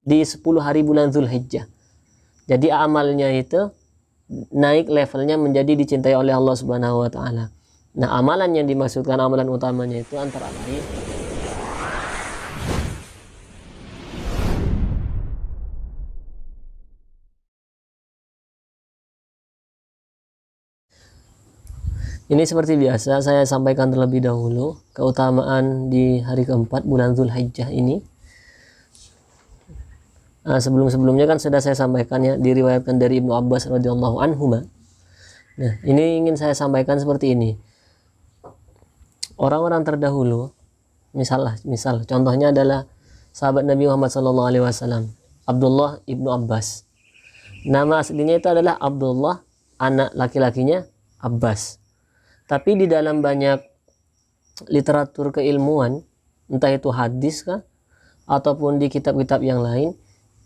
di 10 hari bulan Zulhijjah. Jadi amalnya itu naik levelnya menjadi dicintai oleh Allah Subhanahu wa taala. Nah, amalan yang dimaksudkan amalan utamanya itu antara lain ini seperti biasa saya sampaikan terlebih dahulu keutamaan di hari keempat bulan Zulhijjah ini. Sebelum-sebelumnya kan sudah saya sampaikan ya, diriwayatkan dari Ibnu Abbas radhiyallahu anhu. Nah, ini ingin saya sampaikan seperti ini. Orang-orang terdahulu, misal contohnya adalah sahabat Nabi Muhammad SAW, Abdullah ibnu Abbas. Nama aslinya itu adalah Abdullah, anak laki-lakinya Abbas. Tapi di dalam banyak literatur keilmuan, entah itu hadis kah, ataupun di kitab-kitab yang lain,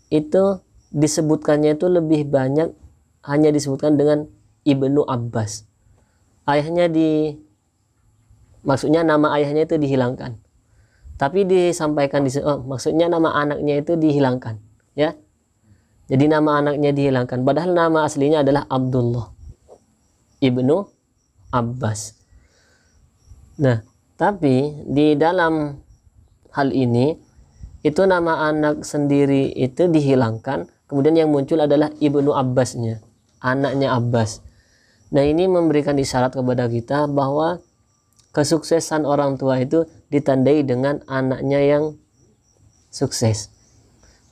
itu disebutkannya itu lebih banyak hanya disebutkan dengan Ibnu Abbas. Ayahnya maksudnya nama ayahnya itu dihilangkan. Tapi disampaikan maksudnya nama anaknya itu dihilangkan, ya. Jadi nama anaknya dihilangkan, padahal nama aslinya adalah Abdullah Ibnu Abbas. Nah, tapi di dalam hal ini itu nama anak sendiri itu dihilangkan, kemudian yang muncul adalah Ibnu Abbasnya, anaknya Abbas. Nah, ini memberikan isyarat kepada kita bahwa kesuksesan orang tua itu ditandai dengan anaknya yang sukses.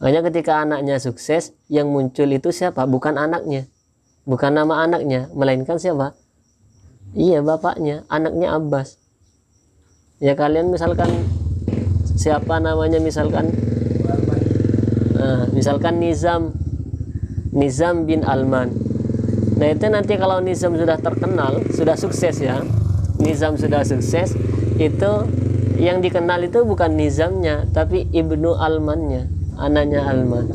Makanya ketika anaknya sukses, yang muncul itu siapa? Bukan anaknya, bukan nama anaknya, melainkan siapa? Iya, bapaknya, anaknya Abbas. Ya, kalian misalkan siapa namanya, misalkan Nizam bin Alman. Nah, itu nanti kalau Nizam sudah terkenal, sudah sukses ya, Nizam sudah sukses, itu yang dikenal itu bukan Nizamnya, tapi Ibnu Almannya, anaknya Alman.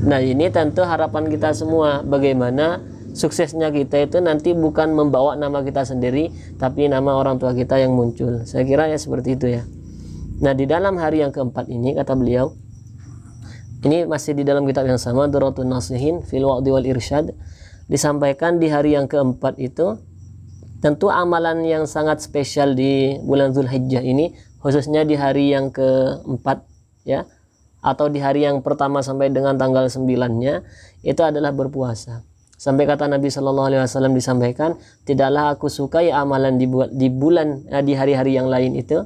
Nah, ini tentu harapan kita semua, bagaimana suksesnya kita itu nanti bukan membawa nama kita sendiri, tapi nama orang tua kita yang muncul. Saya kira ya seperti itu ya. Nah, di dalam hari yang keempat ini, kata beliau, ini masih di dalam kitab yang sama, Durratun Nasihin fil Wa'di wal Irsyad, disampaikan di hari yang keempat itu tentu amalan yang sangat spesial di bulan Zulhijjah ini, khususnya di hari yang keempat ya, atau di hari yang pertama sampai dengan tanggal 9-nya, itu adalah berpuasa. Sampai kata Nabi Shallallahu Alaihi Wasallam disampaikan, tidaklah aku sukai amalan di hari-hari yang lain itu,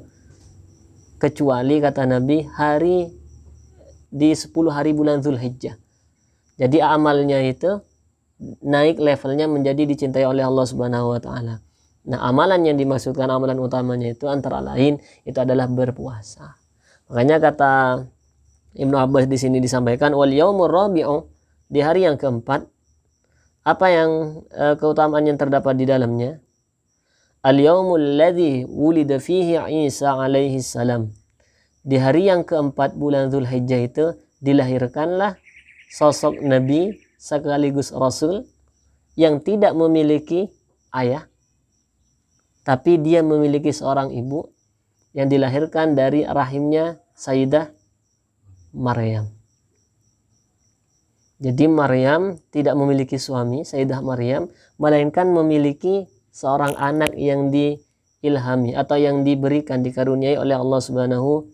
kecuali kata Nabi hari di 10 hari bulan Zulhijjah. Jadi amalnya itu naik levelnya menjadi dicintai oleh Allah Subhanahu wa taala. Nah, amalan yang dimaksudkan amalan utamanya itu antara lain itu adalah berpuasa. Makanya kata Ibnu Abbas di sini disampaikan, wal yaumur rabi'u, di hari yang keempat, apa yang keutamaan yang terdapat di dalamnya? Al-yaumul ladzi wulida fihi Isa alaihi salam. Di hari yang keempat bulan Zulhijjah itu dilahirkanlah sosok Nabi sekaligus Rasul yang tidak memiliki ayah, tapi dia memiliki seorang ibu yang dilahirkan dari rahimnya Sayyidah Maryam. Jadi Maryam tidak memiliki suami, Sayyidah Maryam, melainkan memiliki seorang anak yang diilhami atau yang diberikan, dikaruniai oleh Allah Subhanahu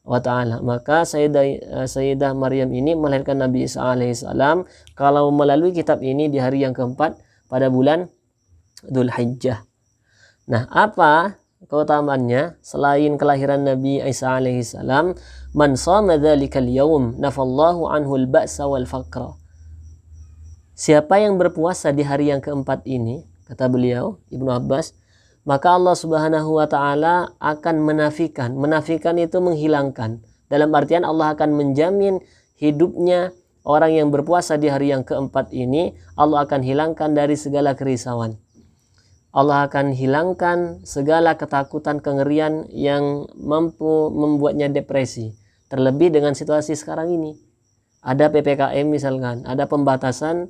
wa ta'ala. Maka Sayyidah Maryam ini melahirkan Nabi Isa alaihissalam kalau melalui kitab ini di hari yang keempat pada bulan Dzulhijjah. Nah, apa keutamaannya selain kelahiran Nabi Isa alaihissalam? Man shama dzalikal yaum nafallahu anhu al-ba'sa wal faqra. Siapa yang berpuasa di hari yang keempat ini, kata beliau Ibnu Abbas, maka Allah Subhanahu wa ta'ala akan menafikan itu menghilangkan, dalam artian Allah akan menjamin hidupnya orang yang berpuasa di hari yang keempat ini. Allah akan hilangkan dari segala kerisauan, Allah akan hilangkan segala ketakutan, kengerian yang mampu membuatnya depresi. Terlebih dengan situasi sekarang ini, ada PPKM misalkan, ada pembatasan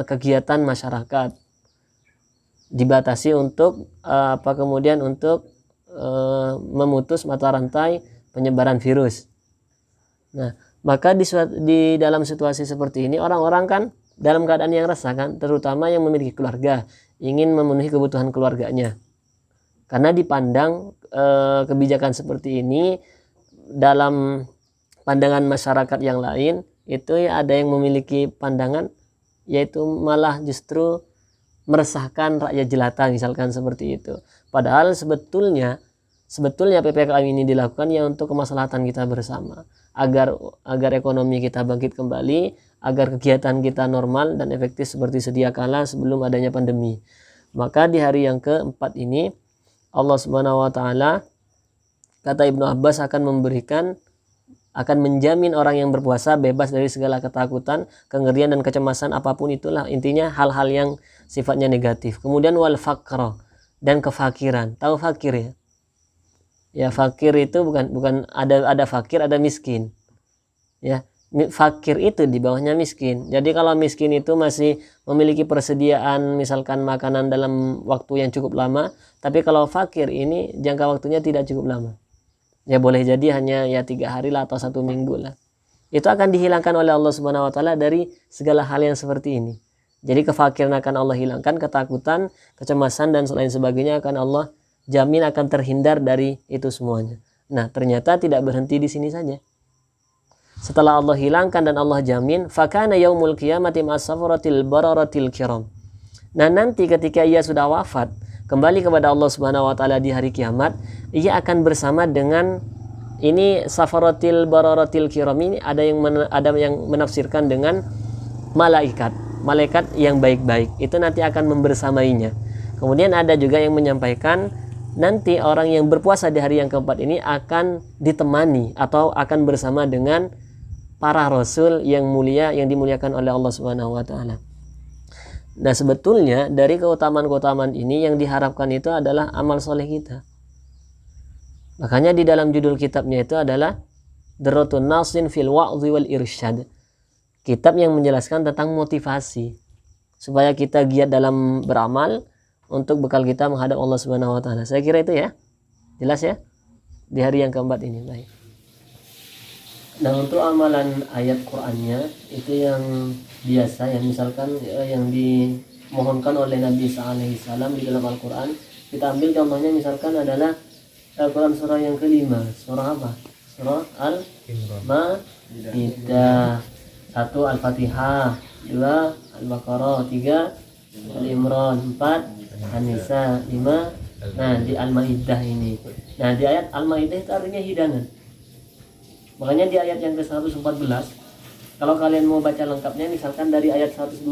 kegiatan masyarakat, dibatasi untuk kemudian untuk memutus mata rantai penyebaran virus. Nah, Maka di dalam situasi seperti ini orang-orang kan dalam keadaan yang resah kan, terutama yang memiliki keluarga, ingin memenuhi kebutuhan keluarganya. Karena dipandang kebijakan seperti ini dalam pandangan masyarakat yang lain itu ya ada yang memiliki pandangan yaitu malah justru meresahkan rakyat jelata misalkan seperti itu. Padahal sebetulnya PPKM ini dilakukan ya untuk kemaslahatan kita bersama, agar ekonomi kita bangkit kembali, agar kegiatan kita normal dan efektif seperti sedia kala sebelum adanya pandemi. Maka di hari yang keempat ini Allah Subhanahu wa taala, kata Ibnu Abbas, akan menjamin orang yang berpuasa bebas dari segala ketakutan, kengerian dan kecemasan apapun itulah, intinya hal-hal yang sifatnya negatif. Kemudian wal faqra, dan kefakiran. Tahu fakir ya? Ya, fakir itu bukan ada fakir, ada miskin. Ya, fakir itu di bawahnya miskin. Jadi kalau miskin itu masih memiliki persediaan misalkan makanan dalam waktu yang cukup lama, tapi kalau fakir ini jangka waktunya tidak cukup lama. Ya boleh jadi hanya ya 3 hari lah atau 1 minggu lah. Itu akan dihilangkan oleh Allah Subhanahu wa taala dari segala hal yang seperti ini. Jadi kefakiran akan Allah hilangkan, ketakutan, kecemasan dan selain sebagainya akan Allah jamin akan terhindar dari itu semuanya. Nah, ternyata tidak berhenti di sini saja. Setelah Allah hilangkan dan Allah jamin, fakana yaumul qiyamati ma'as-safaratil bararatil kiram. Nah, nanti ketika ia sudah wafat, kembali kepada Allah Subhanahu wa taala di hari kiamat, ia akan bersama dengan ini safaratil bararatil kiram. Ini ada yang menafsirkan dengan malaikat yang baik-baik. Itu nanti akan membersamainya. Kemudian ada juga yang menyampaikan nanti orang yang berpuasa di hari yang keempat ini akan ditemani atau akan bersama dengan para rasul yang mulia, yang dimuliakan oleh Allah Subhanahu wa taala. Nah, sebetulnya dari keutamaan-keutamaan ini yang diharapkan itu adalah amal soleh kita. Makanya di dalam judul kitabnya itu adalah Darratun Nasin fil Wa'dhi wal Irsyad. Kitab yang menjelaskan tentang motivasi supaya kita giat dalam beramal untuk bekal kita menghadap Allah Subhanahu wa taala. Saya kira itu ya. Jelas ya? Di hari yang keempat ini. Baik. Nah, untuk amalan ayat Qur'annya itu yang biasa, yang misalkan yang dimohonkan oleh Nabi SAW di dalam Al-Qur'an, kita ambil contohnya misalkan adalah Al-Qur'an surah yang kelima. Surah apa? Surah Al-Maidah. 1 Al-Fatihah, 2 Al-Baqarah, 3 Al-Imran, 4 An-Nisa, 5 nah di Al-Maidah ini. Nah, di ayat Al-Maidah itu artinya hidangan. Makanya di ayat yang ke-114, kalau kalian mau baca lengkapnya misalkan dari ayat 112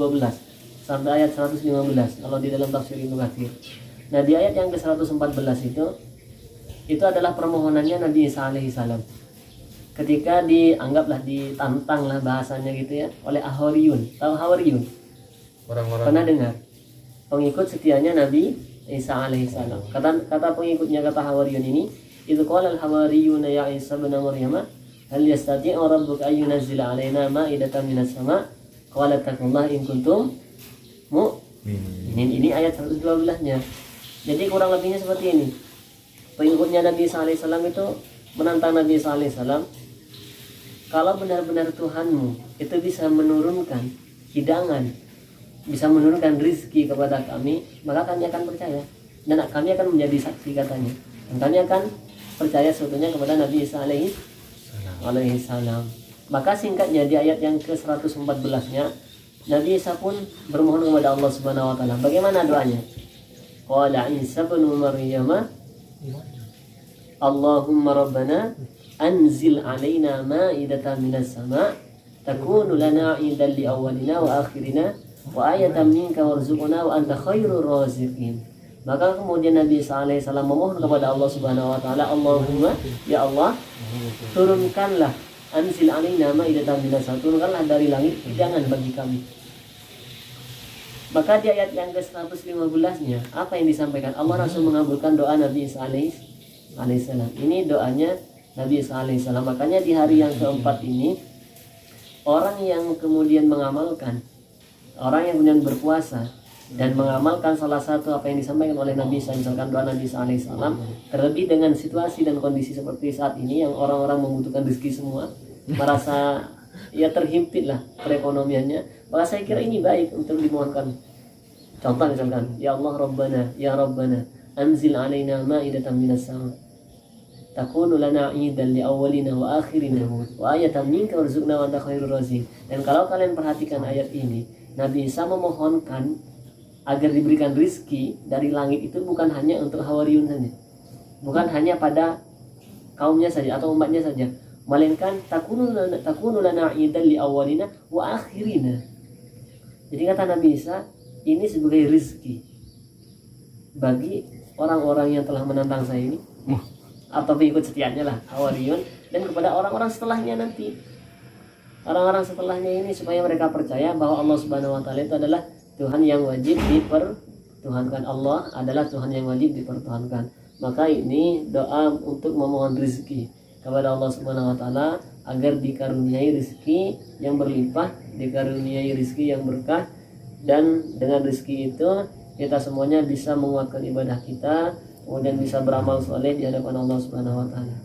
sampai ayat 115 kalau di dalam tafsir Ibnu Katsir. Nah, di ayat yang ke-114 itu adalah permohonannya Nabi Isa alaihissalam. Ketika ditantanglah bahasanya gitu ya oleh Hawariyun. Tahu Hawariyun? Orang-orang pernah dengar? Pengikut setianya Nabi Isa alaihissalam. Kata pengikutnya, kata Hawariyun ini, itu qala al-hawariyuna ya Isa ibn Maryam hal yastati'u rabbuka ay yunzila alaina ma'idatan minas sama' qala taqullaha in kuntum mu'minin. Ini ayat 112-nya. Jadi kurang lebihnya seperti ini. Pengikutnya Nabi Isa alaihissalam itu menantang Nabi Isa alaihissalam, kalau benar-benar Tuhanmu itu bisa menurunkan hidangan, bisa menurunkan rizki kepada kami, maka kami akan percaya dan kami akan menjadi saksi katanya, dan kami akan percaya sebetulnya kepada Nabi Isa alaihissalam. Maka singkatnya di ayat yang ke-114-nya Nabi Isa pun bermohon kepada Allah Subhanahu wa taala. Bagaimana doanya? Qala Isa ibn Maryam Allahumma rabbana anzil alaina ma'idatan minas sama' takunu lana 'idan li awwalina wa akhirina wa ayatan minka warzuqna wa anta khairur raziqin. Maka kemudian Nabi sallallahu alaihi wasallam memohon kepada Allah Subhanahu wa taala, Allahumma, ya Allah, turunkanlah anzil alaina ma'idatan minas sama', turunkanlah dari langit hidangan bagi kami. Maka di ayat yang ke-115-nya apa yang disampaikan? Allah langsung mengabulkan doa Nabi Isa alaihissalam. Ini doanya Nabi Isa alaihissalam. Makanya di hari yang keempat ini orang yang kemudian mengamalkan, orang yang kemudian berpuasa dan mengamalkan salah satu apa yang disampaikan oleh Nabi Isa, misalkan doa Nabi Isa alaihissalam, terlebih dengan situasi dan kondisi seperti saat ini yang orang-orang membutuhkan rezeki semua, merasa ya terhimpit lah perekonomiannya, maka saya kira ini baik untuk dimohonkan. Contoh misalkan, ya Allah Rabbana anzil alaina ma'idatan minas sama takunu lana idan li awwalina wa akhirina wa ayatan minka warzuqna wa anta khairur raziqin. Dan kalau kalian perhatikan ayat ini, Nabi Isa memohonkan agar diberikan rizki dari langit itu bukan hanya untuk Hawariyun saja, bukan hanya pada kaumnya saja atau umatnya saja, melainkan takunu lana idan li awwalina wa akhirina. Jadi kata Nabi Isa, ini sebagai rizki bagi orang-orang yang telah menantang saya ini atau pengikut setianya lah, Hawariyun, dan kepada orang-orang setelahnya nanti, orang-orang setelahnya ini, supaya mereka percaya bahwa Allah Subhanahu wa taala itu adalah Tuhan yang wajib dipertuhankan. Allah adalah Tuhan yang wajib dipertuhankan. Maka ini doa untuk memohon rezeki kepada Allah Subhanahu wa taala agar dikaruniai rezeki yang berlimpah, dikaruniai rezeki yang berkah, dan dengan rezeki itu kita semuanya bisa menguatkan ibadah kita, kemudian bisa beramal soleh di hadapan Allah Subhanahu wa taala.